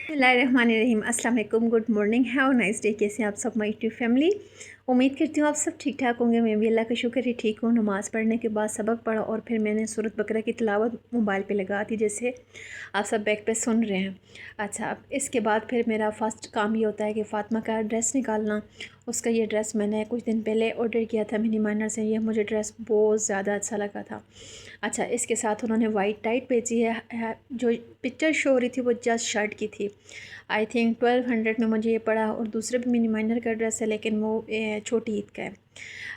बिस्मिल्लाहिर्रहमानिर्रहीम। अस्सलाम वालेकुम, good morning, have nice day. कैसे हैं आप सब माय ट्रू फैमिली। उम्मीद करती हूँ आप सब ठीक ठाक होंगे। मैं भी अल्लाह का शुक्र ही ठीक हूँ। नमाज़ पढ़ने के बाद सबक पढ़ा और फिर मैंने सूरत बकरा की तिलावत मोबाइल पे लगा दी, जैसे आप सब बैक पे सुन रहे हैं। अच्छा, अब इसके बाद फिर मेरा फ़र्स्ट काम ये होता है कि फ़ातिमा का ड्रेस निकालना। उसका ये ड्रेस मैंने कुछ दिन पहले ऑर्डर किया था मिनी माइनर से। ये मुझे ड्रेस बहुत ज़्यादा अच्छा लगा था। अच्छा, इसके साथ उन्होंने वाइट टाइट भेजी है। जो पिक्चर शो हो रही थी वो जस्ट शर्ट की थी। आई थिंक 1200 में मुझे ये पड़ा। और दूसरे भी मिनी माइनर का ड्रेस है, लेकिन वो छोटी ईद का है।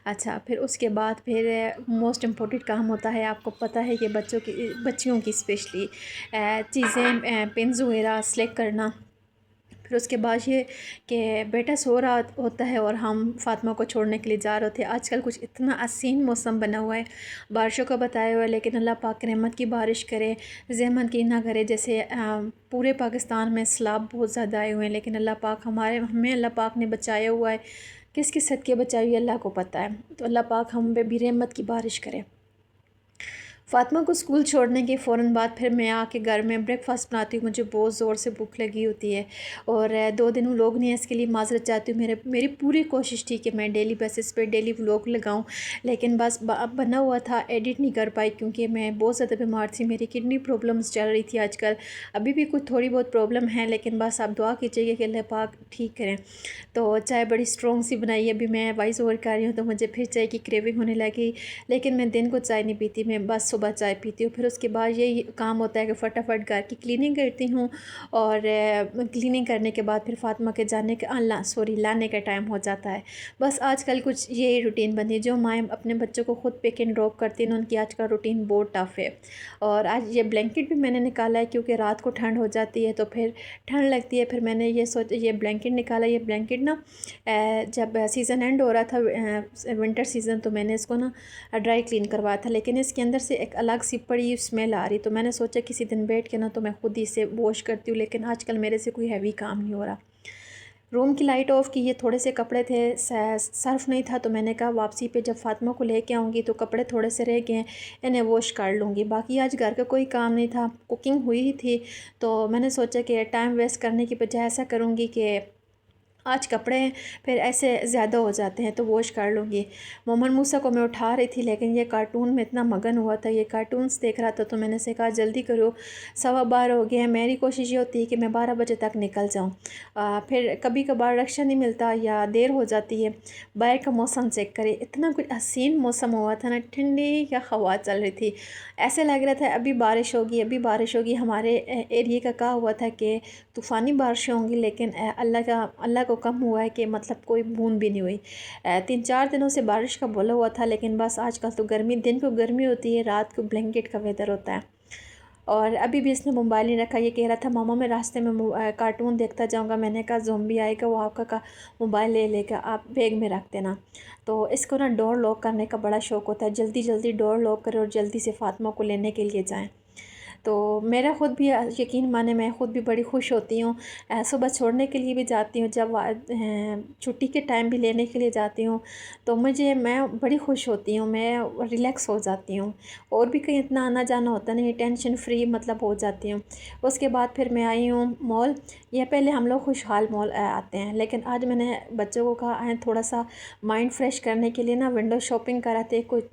अच्छा, फिर उसके बाद फिर मोस्ट इम्पोर्टेंट काम होता है, आपको पता है कि बच्चियों की स्पेशली चीज़ें, पेन्स वगैरह सेलेक्ट करना। फिर उसके बाद ये कि बेटा सो रहा होता है और हम फ़ातिमा को छोड़ने के लिए जा रहे थे। आजकल कुछ इतना हसीन मौसम बना हुआ है, बारिशों का बताया हुआ है, लेकिन अल्लाह पाक रहमत की बारिश करे, ज़हमत की ना करे। जैसे पूरे पाकिस्तान में सैलाब बहुत ज़्यादा आए हुए हैं, लेकिन अल्लाह पाक हमें अल्लाह पाक ने बचाया हुआ है। किस किस हद के बचाई हुई अल्लाह को पता है। तो अल्लाह पाक हम पे भी रहमत की बारिश करे। फ़ातिमा को स्कूल छोड़ने के फ़ौरन बाद फिर मैं आके घर में ब्रेकफ़ास्ट बनाती हूँ। मुझे बहुत ज़ोर से भूख लगी होती है और 2 दिन व्लॉग नहीं है, इसके लिए माज़रत चाहती हूँ। मेरी पूरी कोशिश थी कि मैं डेली बेसिस पे डेली व्लॉग लगाऊँ, लेकिन बस बना हुआ था, एडिट नहीं कर पाई क्योंकि मैं बहुत ज़्यादा बीमार थी। मेरी किडनी प्रॉब्लम्स चल रही थी आजकल, अभी भी कुछ थोड़ी बहुत प्रॉब्लम है, लेकिन बस आप दुआ कीजिएगा कि अल्लाह पाक ठीक करें। तो चाय बड़ी स्ट्रॉन्ग सी बनाई है। अभी मैं वॉइस ओवर कर रही हूँ तो मुझे फिर चाय की क्रेविंग होने लगी, लेकिन मैं दिन को चाय नहीं पीती, मैं बस सुबह चाय पीती हूँ। फिर उसके बाद यही काम होता है कि फटाफट घर की क्लीनिंग करती हूँ और क्लीनिंग करने के बाद फिर फ़ातिमा के लाने का टाइम हो जाता है। बस आजकल कुछ यही रूटीन बनी है। जो माएँ अपने बच्चों को खुद पिक एंड ड्रॉप करती हैं, उनकी आज का रूटीन बहुत टफ़ है। और आज ये ब्लैंकेट भी मैंने निकाला है क्योंकि रात को ठंड हो जाती है तो फिर ठंड लगती है। फिर मैंने ये ब्लैंकेट निकाला। ये ब्लैंकेट ना जब सीज़न एंड हो रहा था, विंटर सीज़न, तो मैंने इसको ना ड्राई क्लीन करवाया था, लेकिन इसके अंदर से एक अलग सी बड़ी स्मेल आ रही। तो मैंने सोचा किसी दिन बैठ के ना तो मैं खुद ही इसे वॉश करती हूँ, लेकिन आजकल मेरे से कोई हैवी काम नहीं हो रहा। रूम की लाइट ऑफ़ की। ये थोड़े से कपड़े थे, सर्फ नहीं था, तो मैंने कहा वापसी पे जब फ़ातिमा को लेके आऊँगी तो कपड़े थोड़े से रह गए हैं, इन्हें वॉश कर लूँगी। बाकी आज घर का कोई काम नहीं था, कुकिंग हुई ही थी, तो मैंने सोचा कि टाइम वेस्ट करने की बजाय ऐसा करूँगी कि आज कपड़े फिर ऐसे ज़्यादा हो जाते हैं तो वॉश कर लूँगी। मोहम्मद मूसा को मैं उठा रही थी, लेकिन ये कार्टून में इतना मगन हुआ था, ये कार्टून्स देख रहा था, तो मैंने से कहा जल्दी करो, 12:15 हो गए हैं। मेरी कोशिश ये होती है कि मैं 12 बजे तक निकल जाऊँ। फिर कभी कभार रिक्शा नहीं मिलता या देर हो जाती है। बाहर का मौसम चेक करें, इतना कुछ हसीन मौसम हुआ था ना, ठंडी या हवा चल रही थी, ऐसे लग रहा था अभी बारिश होगी, अभी बारिश होगी। हमारे एरिए का कहा हुआ था कि तूफ़ानी बारिशें होंगी, लेकिन अल्लाह को कम हुआ है कि मतलब कोई बूंद भी नहीं हुई। 3-4 दिनों से बारिश का बोला हुआ था, लेकिन बस आजकल तो गर्मी, दिन को गर्मी होती है, रात को ब्लैंकेट का वेदर होता है। और अभी भी इसने मोबाइल नहीं रखा। ये कह रहा था मामा मैं रास्ते में कार्टून देखता जाऊंगा। मैंने कहा ज़ॉम्बी आएगा, वो आपका का मोबाइल ले लेगा, आप बैग में रख देना। तो इसको ना डोर लॉक करने का बड़ा शौक़ होता है, जल्दी जल्दी डोर लॉक करें और जल्दी से फ़ातिमा को लेने के लिए जाएँ। तो मेरा ख़ुद भी यकीन माने, मैं ख़ुद भी बड़ी खुश होती हूँ। सुबह छोड़ने के लिए भी जाती हूँ, जब छुट्टी के टाइम भी लेने के लिए जाती हूँ, तो मैं बड़ी खुश होती हूँ, मैं रिलैक्स हो जाती हूँ। और भी कहीं इतना आना जाना होता नहीं, टेंशन फ्री मतलब हो जाती हूँ। उसके बाद फिर मैं आई हूँ मॉल। यह पहले हम लोग खुशहाल मॉल आते हैं, लेकिन आज मैंने बच्चों को कहा है थोड़ा सा माइंड फ्रेश करने के लिए ना विंडो शॉपिंग कराते, कुछ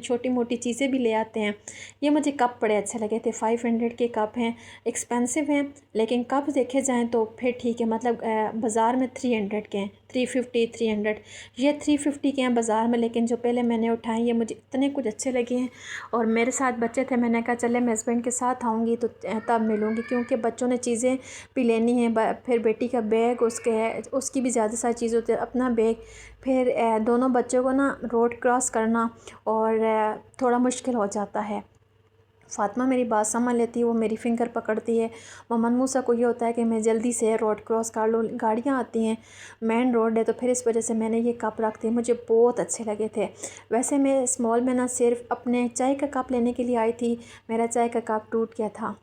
छोटी मोटी चीज़ें भी ले आते हैं। ये मुझे कप बड़े अच्छे लगे थे। 500 के कप हैं, एक्सपेंसिव हैं, लेकिन कप देखे जाएं तो फिर ठीक है। मतलब बाज़ार में 300 के हैं, 350 300, ये 350 के हैं बाज़ार में, लेकिन जो पहले मैंने उठाए ये मुझे इतने कुछ अच्छे लगे हैं। और मेरे साथ बच्चे थे, मैंने कहा चले मैं हस्बैंड के साथ आऊँगी तो तब मिलूँगी, क्योंकि बच्चों ने चीज़ें भी लेनी है। फिर बेटी का बैग, उसकी भी ज़्यादा सारी चीज़ होती है, अपना बैग, फिर दोनों बच्चों को ना रोड क्रॉस करना और थोड़ा मुश्किल हो जाता है। फ़ातिमा मेरी बात समझ लेती है, वो मेरी फ़िंगर पकड़ती है। मोहम्मद मूसा को ये होता है कि मैं जल्दी से रोड क्रॉस कर लूँ, गाड़ियाँ आती हैं, मेन रोड है, तो फिर इस वजह से मैंने ये कप रख दिए, मुझे बहुत अच्छे लगे थे। वैसे मैं इस मॉल में ना सिर्फ अपने चाय का कप लेने के लिए आई थी, मेरा चाय का कप टूट गया था,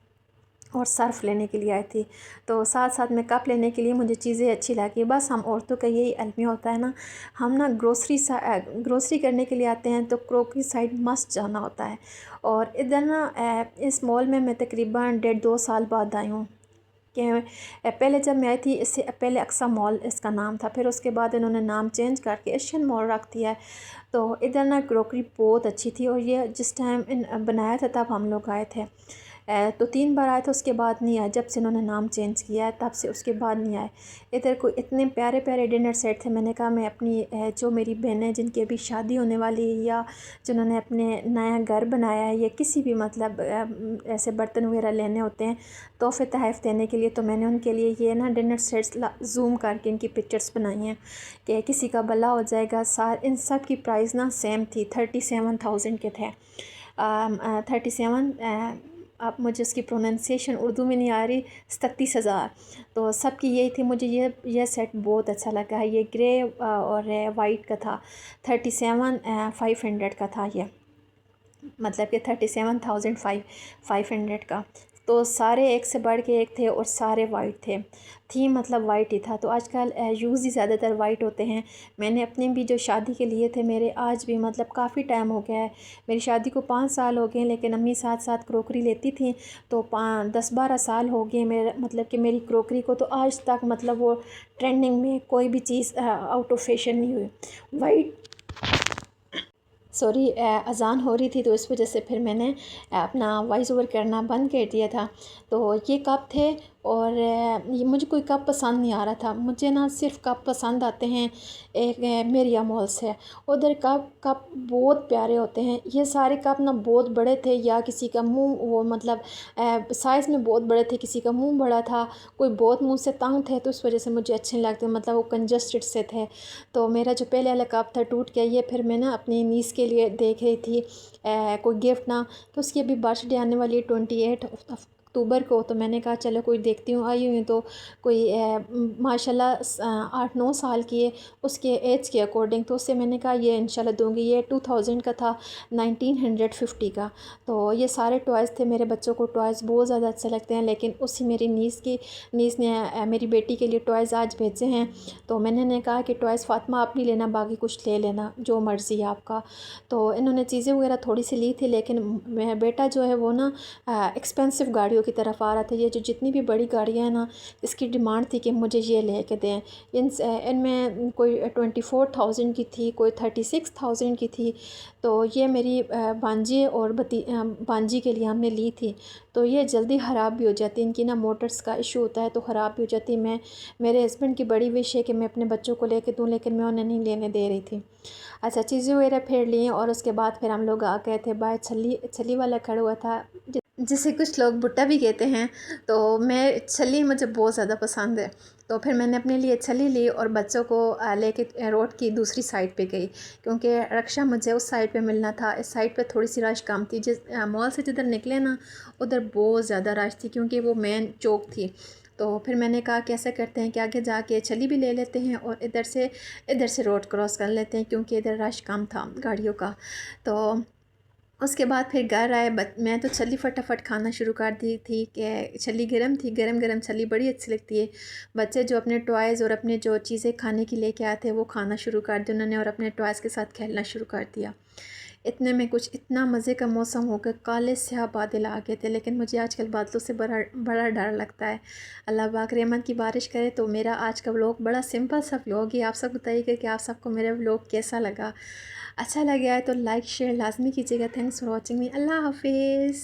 और सर्फ़ लेने के लिए आई थी। तो साथ साथ में कप लेने के लिए मुझे चीज़ें अच्छी लगी। बस हम औरतों का यही अलमिया होता है ना, हम ना ग्रोसरी करने के लिए आते हैं तो क्रोकरी साइड मस्ट जाना होता है। और इधर ना इस मॉल में मैं तकरीबन 1.5-2 साल बाद आई हूँ। कि पहले जब मैं आई थी इससे पहले अक्सा मॉल इसका नाम था, फिर उसके बाद इन्होंने नाम चेंज करके एशियन मॉल रख दिया है। तो इधर ना क्रोकरी बहुत अच्छी थी, और ये जिस टाइम बनाया था तब हम लोग आए थे। तो 3 बार आए थे, उसके बाद नहीं आए। जब से इन्होंने नाम चेंज किया है तब से उसके बाद नहीं आए। इधर को इतने प्यारे प्यारे डिनर सेट थे। मैंने कहा मैं अपनी जो मेरी बहनें जिनकी अभी शादी होने वाली है, या जिन्होंने अपने नया घर बनाया है, या किसी भी मतलब ऐसे बर्तन वगैरह लेने होते हैं तोहफ़े तहफ़ देने के लिए, तो मैंने उनके लिए ये ना डिनर सेट्स जूम करके इनकी पिक्चर्स बनाई हैं कि किसी का भला हो जाएगा। इन सब की प्राइस ना सेम थी, 37,000 के थे। 37, अब मुझे उसकी प्रोनाउंसिएशन उर्दू में नहीं आ रही, 37,000। तो सबकी यही थी। मुझे ये सेट बहुत अच्छा लगा है। ये ग्रे और वाइट का था, 37,500 का था ये, मतलब कि 37,500 का। तो सारे एक से बढ़ के एक थे और सारे वाइट थे। थीम मतलब वाइट ही था। तो आजकल यूज़ ही ज़्यादातर वाइट होते हैं। मैंने अपने भी जो शादी के लिए थे, मेरे आज भी मतलब काफ़ी टाइम हो गया है, मेरी शादी को 5 साल हो गए, लेकिन अम्मी साथ साथ क्रोकरी लेती थी तो 10-12 साल हो गए मेरे, मतलब कि मेरी क्रोकरी को। तो आज तक मतलब वो ट्रेंडिंग में कोई भी चीज़ आउट ऑफ फैशन नहीं हुई। वाइट सॉरी, अज़ान हो रही थी तो इस वजह से फिर मैंने अपना वॉइस ओवर करना बंद कर दिया था। तो ये कप थे, और ये मुझे कोई कप पसंद नहीं आ रहा था। मुझे ना सिर्फ कप पसंद आते हैं एक मेरिया मॉल से। उधर कप बहुत प्यारे होते हैं। ये सारे कप ना बहुत बड़े थे, या किसी का मुंह वो मतलब साइज़ में बहुत बड़े थे, किसी का मुंह बड़ा था, कोई बहुत मुंह से तंग थे, तो उस वजह से मुझे अच्छे नहीं लगते, मतलब वो कंजस्टेड से थे। तो मेरा जो पहले वाला कप था टूट गया। ये फिर मैं ना अपनी नीस के लिए देख रही थी कोई गिफ्ट ना, कि उसकी अभी बर्थडे आने वाली है 28 अक्टूबर को। तो मैंने कहा चलो कोई देखती हूँ, आई हुई तो कोई माशाल्लाह 8-9 साल की है उसके एज के अकॉर्डिंग। तो उससे मैंने कहा ये इंशाल्लाह दूँगी। ये 2000 का था, 1950 का। तो ये सारे टॉयज़ थे। मेरे बच्चों को टॉयज़ बहुत ज़्यादा अच्छे लगते हैं, लेकिन उसी मेरी नीस ने मेरी बेटी के लिए टॉयज़ आज भेजे हैं। तो मैंने कहा कि टॉयज़ फ़ातिमा आप नहीं लेना, बाकी कुछ ले लेना, जो मर्ज़ी है आपका। तो इन्होंने चीज़ें वगैरह थोड़ी सी ली थी, लेकिन मेरा बेटा जो है वो ना एक्सपेंसिव गाड़ियों की तरफ आ रहा था। ये जो जितनी भी बड़ी गाड़ियाँ हैं ना, इसकी डिमांड थी कि मुझे ये ले के दें। इनमें कोई 24,000 की थी, कोई 36,000 की थी। तो ये मेरी भांजी और भांजी के लिए हमने ली थी। तो ये जल्दी ख़राब भी हो जाती है, इनकी ना मोटर्स का इशू होता है तो ख़राब भी हो जाती है। मेरे हस्बैंड की बड़ी विश है कि मैं अपने बच्चों को लेके दूँ, लेकिन मैं उन्हें नहीं लेने दे रही थी। अच्छा, चीज़ें वगैरह फेर लिए, और उसके बाद फिर हम लोग आ गए थे। बाहर छली वाला खड़ा हुआ था, जिसे कुछ लोग बुट्टा भी कहते हैं। तो मैं छली मुझे बहुत ज़्यादा पसंद है। तो फिर मैंने अपने लिए छली ली और बच्चों को लेके रोड की दूसरी साइड पे गई, क्योंकि रक्षा मुझे उस साइड पे मिलना था। इस साइड पे थोड़ी सी रश कम थी। जिस मॉल से जिधर निकले ना, उधर बहुत ज़्यादा रश थी, क्योंकि वो मेन चौक थी। तो फिर मैंने कहा कैसे करते हैं कि आगे जाके छली भी ले लेते हैं और इधर से रोड क्रॉस कर लेते हैं, क्योंकि इधर रश कम था गाड़ियों का। तो उसके बाद फिर घर आए। मैं तो छली फटाफट खाना शुरू कर दी थी कि छली गर्म थी, गरम गरम छली बड़ी अच्छी लगती है। बच्चे जो अपने टॉयज़ और अपने जो चीज़ें खाने की लेके आए थे वो खाना शुरू कर दिया उन्होंने, और अपने टॉयज़ के साथ खेलना शुरू कर दिया। इतने में कुछ इतना मज़े का मौसम हो गया, काले स्याह बादल आ गए थे। लेकिन मुझे आजकल बादलों से बड़ा बड़ा डर लगता है। अल्लाह पाक रहमत की बारिश करे। तो मेरा आज का व्लॉग बड़ा सिंपल सा व्लॉग है। आप सब बताइएगा कि आप सबको मेरा व्लॉग कैसा लगा। अच्छा लगा है तो लाइक शेयर लाजमी कीजिएगा। Thanks for watching me. अल्लाह हाफिज़।